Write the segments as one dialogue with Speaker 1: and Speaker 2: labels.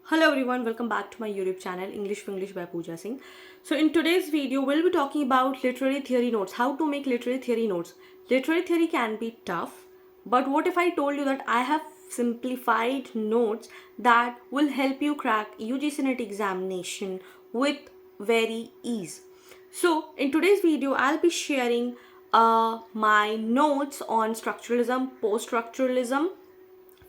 Speaker 1: Hello everyone, welcome back to my YouTube channel English for English by Pooja Singh. So in today's video, we'll be talking about literary theory notes, how to make literary theory notes. Literary theory can be tough, but what if I told you that I have simplified notes that will help you crack UGC NET examination with very ease. So in today's video, I'll be sharing my notes on structuralism, post-structuralism,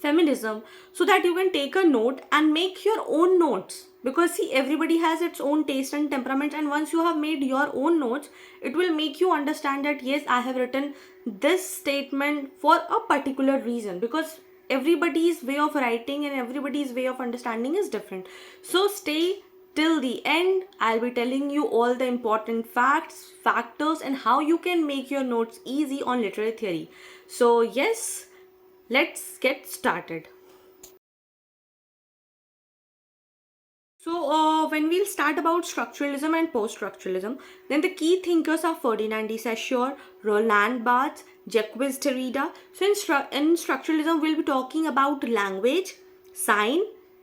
Speaker 1: feminism, so that you can take a note and make your own notes, because see, everybody has its own taste and temperament, and once you have made your own notes, it will make you understand that yes, I have written this statement for a particular reason, because everybody's way of writing and everybody's way of understanding is different. So stay till the end. I'll be telling you all the important facts, factors, and how you can make your notes easy on literary theory. So yes, let's get started. So when we'll start about structuralism and post-structuralism, then the key thinkers are Ferdinand de Saussure, Roland Barthes, Jacques Derrida. So in structuralism, we'll be talking about language, sign,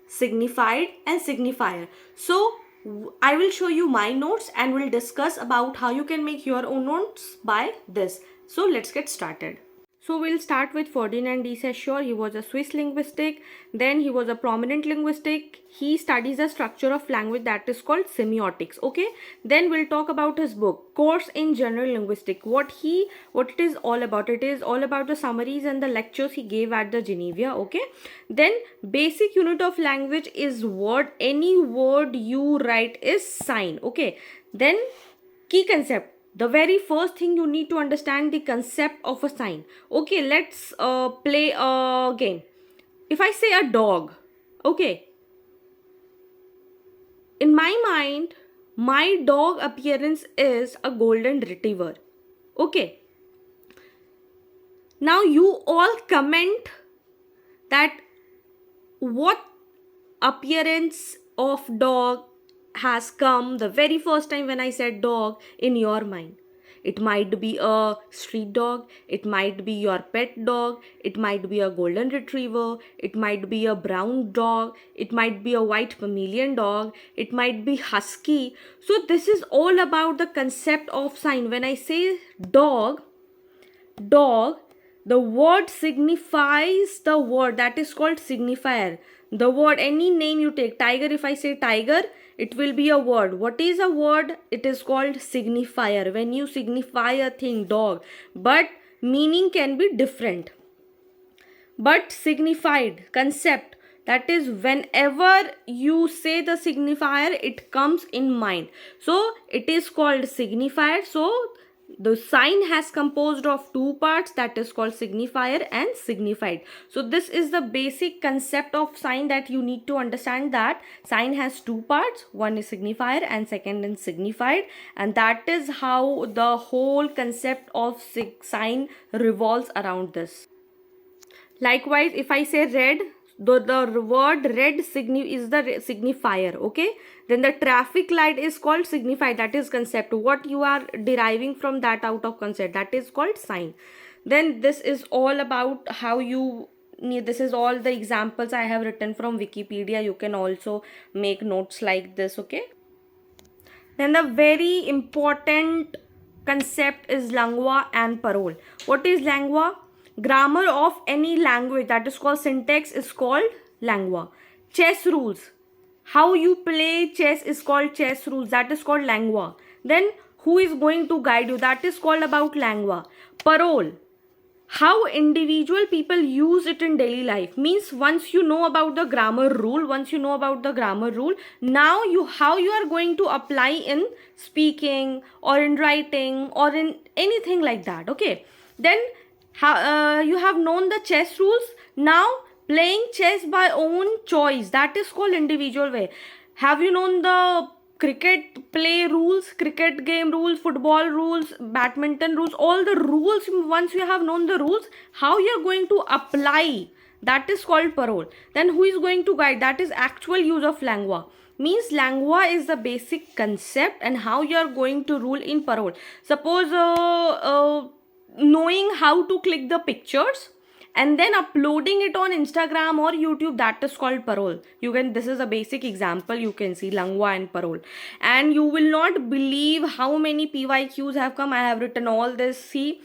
Speaker 1: signified, and signifier. So I will show you my notes and we'll discuss about how you can make your own notes by this. So let's get started. So we'll start with Ferdinand de Saussure. He was a Swiss linguistic. Then he was a prominent linguistic. He studies the structure of language that is called semiotics. Okay. Then we'll talk about his book, Course in General Linguistics. What it is all about. It is all about the summaries and the lectures he gave at the Geneva. Okay. Then basic unit of language is word. Any word you write is sign. Okay. Then key concept. The very first thing you need to understand the concept of a sign. Okay, let's play a game. If I say a dog, okay, in my mind, my dog appearance is a golden retriever. Okay, now you all comment that what appearance of dog has come the very first time when I said dog in your mind. It might be a street dog, it might be your pet dog, it might be a golden retriever, it might be a brown dog, it might be a white Pomeranian dog, it might be husky. So this is all about the concept of sign. When I say dog, the word signifies the word, that is called signifier. The word, any name you take, tiger, if I say tiger, it will be a word. What is a word? It is called signifier. When you signify a thing, dog, but meaning can be different. But signified concept, that is whenever you say the signifier, it comes in mind. So it is called signifier. So the sign has composed of two parts, that is called signifier and signified. So this is the basic concept of sign, that you need to understand that sign has two parts. One is signifier and second is signified, and that is how the whole concept of sign revolves around this. Likewise, if I say red, the word red is the signifier. Okay, then the traffic light is called signified, that is concept. What you are deriving from that out of concept, that is called sign. Then this is all about how you need. This is all the examples I have written from Wikipedia. You can also make notes like this. Okay, then the very important concept is lingua and parole. What is lingua? Grammar of any language, that is called syntax, is called lingua. Chess rules, how you play chess is called chess rules, that is called lingua. Then who is going to guide you, that is called about lingua. Parole, how individual people use it in daily life, means once you know about the grammar rule, now how you are going to apply in speaking or in writing or in anything like that. Okay, then you have known the chess rules. Now playing chess by own choice, that is called individual way. Have you known the cricket play rules, cricket game rules, football rules, badminton rules, all the rules? Once you have known the rules, how you are going to apply, that is called parole. Then who is going to guide, that is actual use of lingua. Means lingua is the basic concept, and how you are going to rule in parole. Suppose knowing how to click the pictures and then uploading it on Instagram or YouTube, that is called parole. This is a basic example, you can see Langua and parole. And you will not believe how many PYQs have come. I have written all this. See,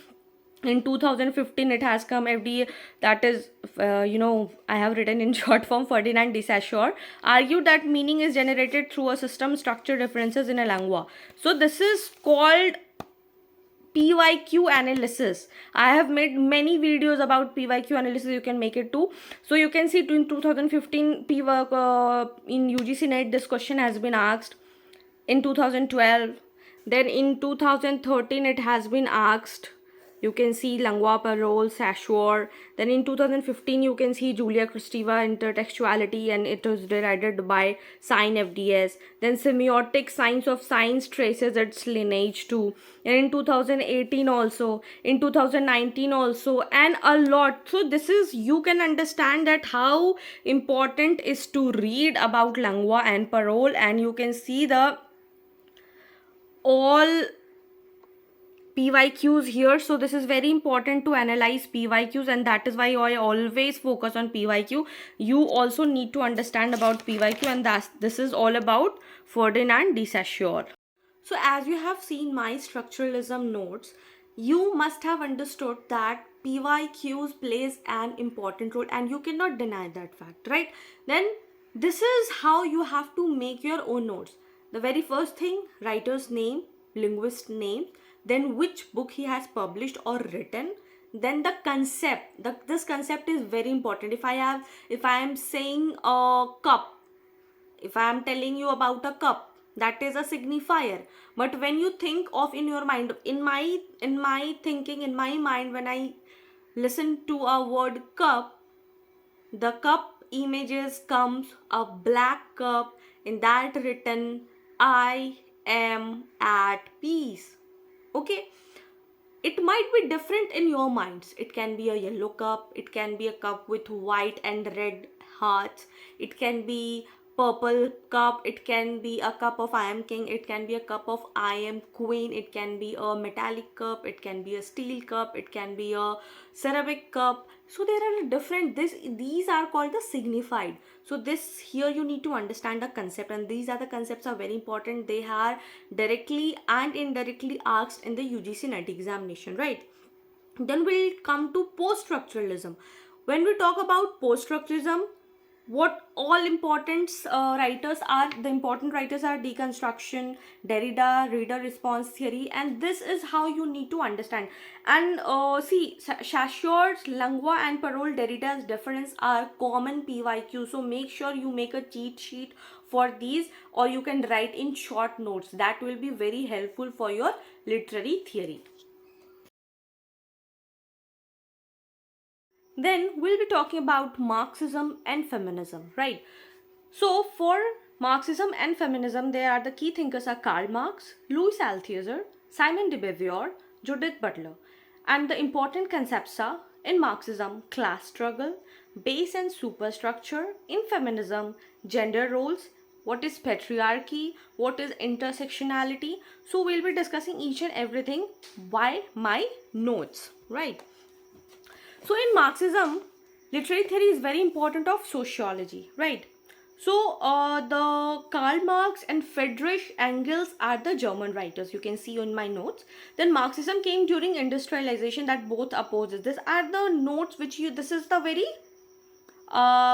Speaker 1: in 2015 it has come FD, that is I have written in short form. Ferdinand de Saussure argued that meaning is generated through a system structure differences in a lingua. So this is called PYQ analysis. I have made many videos about PYQ analysis, you can make it too. So you can see in 2015 in UGC NET this question has been asked. In 2012, then in 2013 it has been asked. You can see Langua, parole, Saussure. Then in 2015 you can see Julia Kristeva, intertextuality, and it was derided by Sign FDS. Then semiotic science of science traces its lineage too. And in 2018 also, in 2019 also, and a lot. So this is, you can understand that how important is to read about Langua and parole, and you can see the all PYQs here. So this is very important to analyze PYQs, and that is why I always focus on PYQ. You also need to understand about PYQ, and this is all about Ferdinand de Saussure. So as you have seen my structuralism notes, you must have understood that PYQs plays an important role, and you cannot deny that fact, right? Then this is how you have to make your own notes. The very first thing, writer's name, linguist name, then which book he has published or written, then the concept. This concept is very important. If I am saying a cup, if I am telling you about a cup, that is a signifier. But when you think of in your mind, in my thinking, in my mind, when I listen to a word cup, the cup images comes a black cup, in that written I am at peace. Okay, it might be different in your minds. It can be a yellow cup, it can be a cup with white and red hearts, it can be purple cup, it can be a cup of I am king, it can be a cup of I am queen, it can be a metallic cup, it can be a steel cup, it can be a ceramic cup. So there are different, these are called the signified. So this here you need to understand the concept, and these are the concepts are very important. They are directly and indirectly asked in the UGC NET examination, right? Then we'll come to post-structuralism. When we talk about post-structuralism, what all important writers are, the important writers are deconstruction, Derrida, reader response theory, and this is how you need to understand. And see, Saussure's, Langua and parole, Derrida's difference are common PYQ. So make sure you make a cheat sheet for these, or you can write in short notes. That will be very helpful for your literary theory. Then we'll be talking about Marxism and feminism, right? So for Marxism and feminism, there are the key thinkers are Karl Marx, Louis Althusser, Simone de Beauvoir, Judith Butler. And the important concepts are, in Marxism, class struggle, base and superstructure; in feminism, gender roles, what is patriarchy, what is intersectionality. So we'll be discussing each and everything by my notes, right? So in Marxism, literary theory is very important of sociology, right? So the Karl Marx and Friedrich Engels are the German writers, you can see in my notes. Then Marxism came during industrialization, that both opposes. These are the notes which this is the very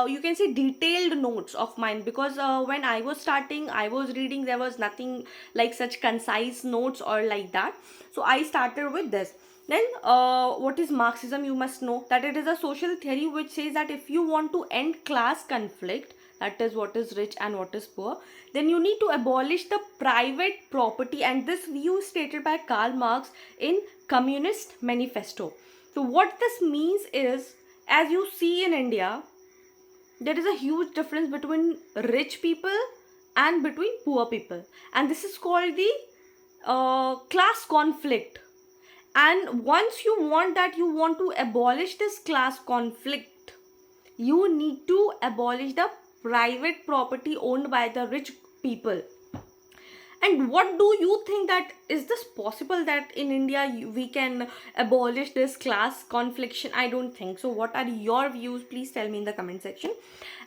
Speaker 1: you can say detailed notes of mine, because when I was starting, I was reading, there was nothing like such concise notes or like that. So I started with this. Then what is Marxism? You must know that it is a social theory which says that if you want to end class conflict, that is what is rich and what is poor, then you need to abolish the private property, and this view is stated by Karl Marx in Communist Manifesto. So what this means is, as you see in India, there is a huge difference between rich people and between poor people, and this is called the class conflict. And once you want to abolish this class conflict, you need to abolish the private property owned by the rich people. And what do you think, that is this possible that in India we can abolish this class confliction? I don't think so. What are your views? Please tell me in the comment section.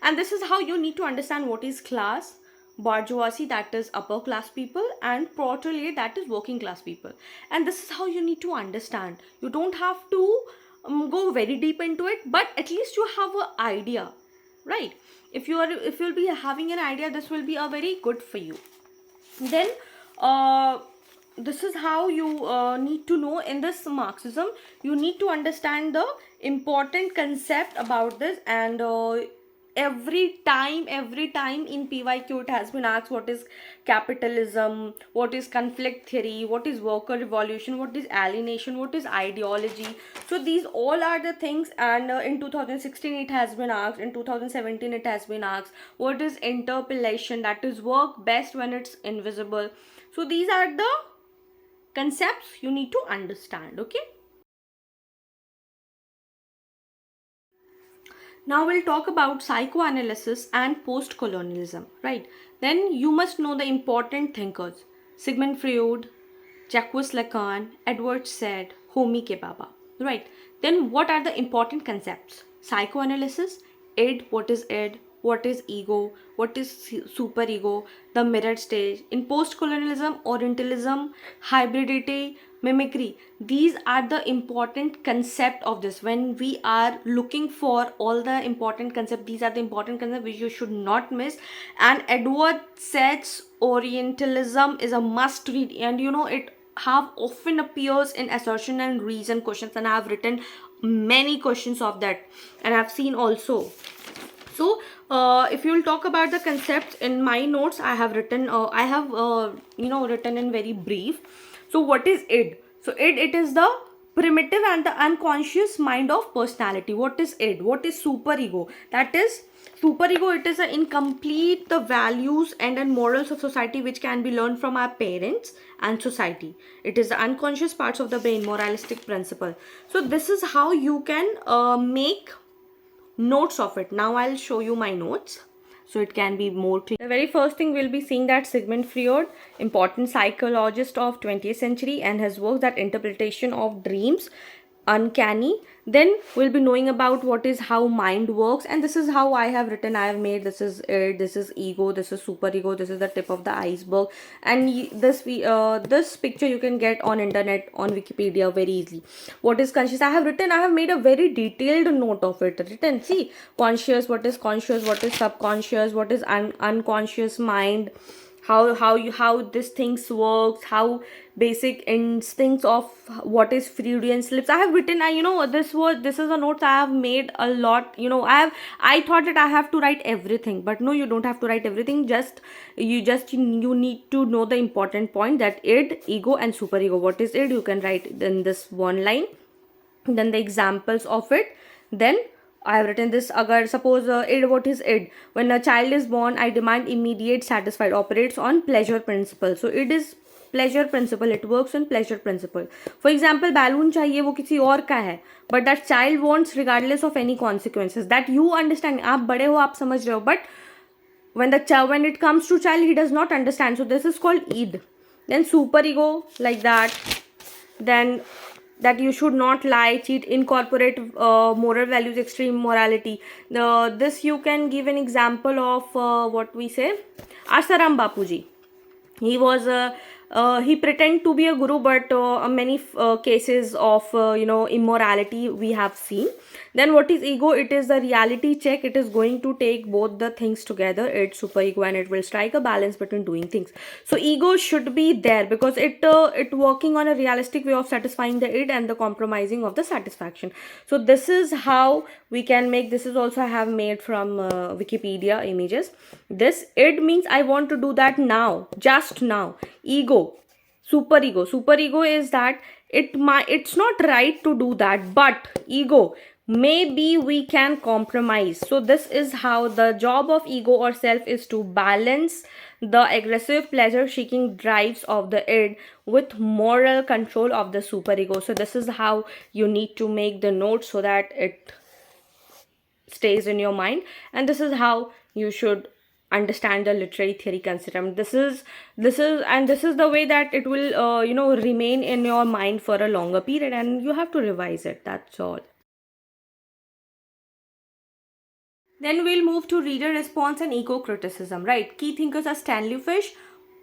Speaker 1: And this is how you need to understand what is class. Bourgeoisie, that is upper class people, and proletariat, that is working class people. And this is how you need to understand. You don't have to go very deep into it, but at least you have an idea, right? If you'll be having an idea, this will be a very good for you. Then this is how you need to know in this Marxism. You need to understand the important concept about this. And every time in PYQ it has been asked, what is capitalism, what is conflict theory, what is worker revolution, what is alienation, what is ideology. So these all are the things. And in 2016 it has been asked, in 2017 it has been asked, what is interpellation, that is work best when it's invisible. So these are the concepts you need to understand. Okay, now we'll talk about psychoanalysis and post-colonialism, right? Then you must know the important thinkers: Sigmund Freud, Jacques Lacan, Edward Said, Homi Ke Baba, right? Then what are the important concepts? Psychoanalysis, id, what is id, what is ego, what is superego, the mirror stage. In post-colonialism, Orientalism, hybridity, mimicry. These are the important concept of this. When we are looking for all the important concept, these are the important concept which you should not miss. And Edward Said's Orientalism is a must read, and you know it have often appears in assertion and reason questions, and I have written many questions of that, and I've seen also. So if you will talk about the concepts in my notes, I have written written in very brief. So what is id? So id, it is the primitive and the unconscious mind of personality. What is id? What is superego? That is superego, it is an incomplete the values and morals of society which can be learned from our parents and society. It is the unconscious parts of the brain, moralistic principle. So this is how you can make notes of it. Now I'll show you my notes so it can be more clear. The very first thing we'll be seeing that Sigmund Freud, important psychologist of 20th century, and his works that interpretation of dreams, uncanny. Then we'll be knowing about what is how mind works, and this is how I have written. I have made, this is id, this is ego, this is superego, this is the tip of the iceberg. And this picture you can get on internet, on Wikipedia very easily. What is conscious? I have made a very detailed note of it. Written, see, conscious, what is conscious, what is subconscious, what is unconscious mind, how this things works, how basic instincts of what is Freudian slips. I have written, this is a note I have made a lot. I thought that I have to write everything, but no, you don't have to write everything. You need to know the important point, that id, ego and superego. What is id? You can write in this one line. Then the examples of it. Then I have written this. Agar suppose id, what is id? When a child is born, I demand immediate satisfied, operates on pleasure principle. So id is pleasure principle, it works on pleasure principle. For example, balloon चाहिए, वो किसी और का है, but that child wants regardless of any consequences. That you understand. आप बड़े हो, आप समझ रहे हो, but when it comes to child, he does not understand. So this is called id. Then superego, like that. Then that you should not lie, cheat, incorporate moral values, extreme morality. This you can give an example of what we say, Asaram Bapuji. He was he pretended to be a guru, but many cases of immorality we have seen. Then what is ego? It is the reality check. It is going to take both the things together, id, superego, and it will strike a balance between doing things. So ego should be there because it working on a realistic way of satisfying the id and the compromising of the satisfaction. So this is how we can make. This is also I have made from Wikipedia images. This id means I want to do that now, just now. Ego, superego is that it's not right to do that, but ego, maybe we can compromise. So this is how the job of ego or self is to balance the aggressive pleasure seeking drives of the id with moral control of the superego. So this is how you need to make the note so that it stays in your mind, and this is how you should understand the literary theory concept. This is the way that it will remain in your mind for a longer period, and you have to revise it. That's all. Then we'll move to reader response and eco-criticism, right? Key thinkers are Stanley Fish,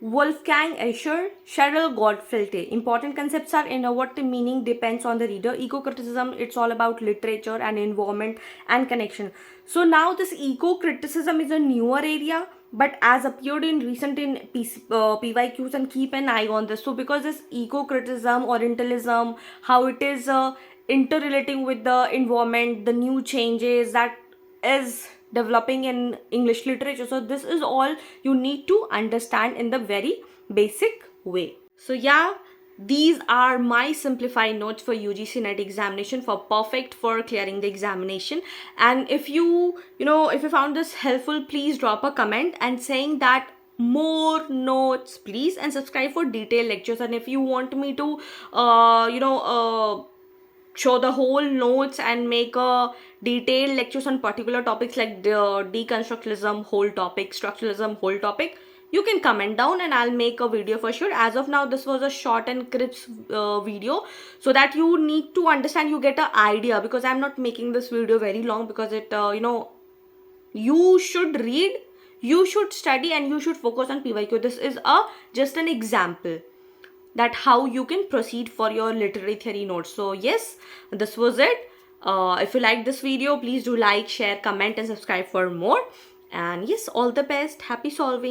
Speaker 1: Wolfgang Escher, Cheryl Goldfilte. Important concepts are what the meaning depends on the reader. Eco-criticism, it's all about literature and environment and connection. So now this eco-criticism is a newer area, but as appeared in recent in PYQs, and keep an eye on this. So because this eco-criticism, Orientalism, how it is interrelating with the environment, the new changes that is developing in English literature. So this is all you need to understand in the very basic way. So yeah, these are my simplified notes for UGC NET examination for perfect for clearing the examination. And if you found this helpful, please drop a comment and saying that more notes please, and subscribe for detailed lectures. And if you want me to show the whole notes and make a detailed lectures on particular topics like the deconstructionism whole topic, structuralism whole topic, you can comment down and I'll make a video for sure. As of now, this was a short and crisp video, so that you need to understand, you get an idea, because I'm not making this video very long, because it you should read, you should study, and you should focus on PYQ. This is just an example that how you can proceed for your literary theory notes. So yes, this was it. If you like this video, please do like, share, comment and subscribe for more. And yes, all the best. Happy solving.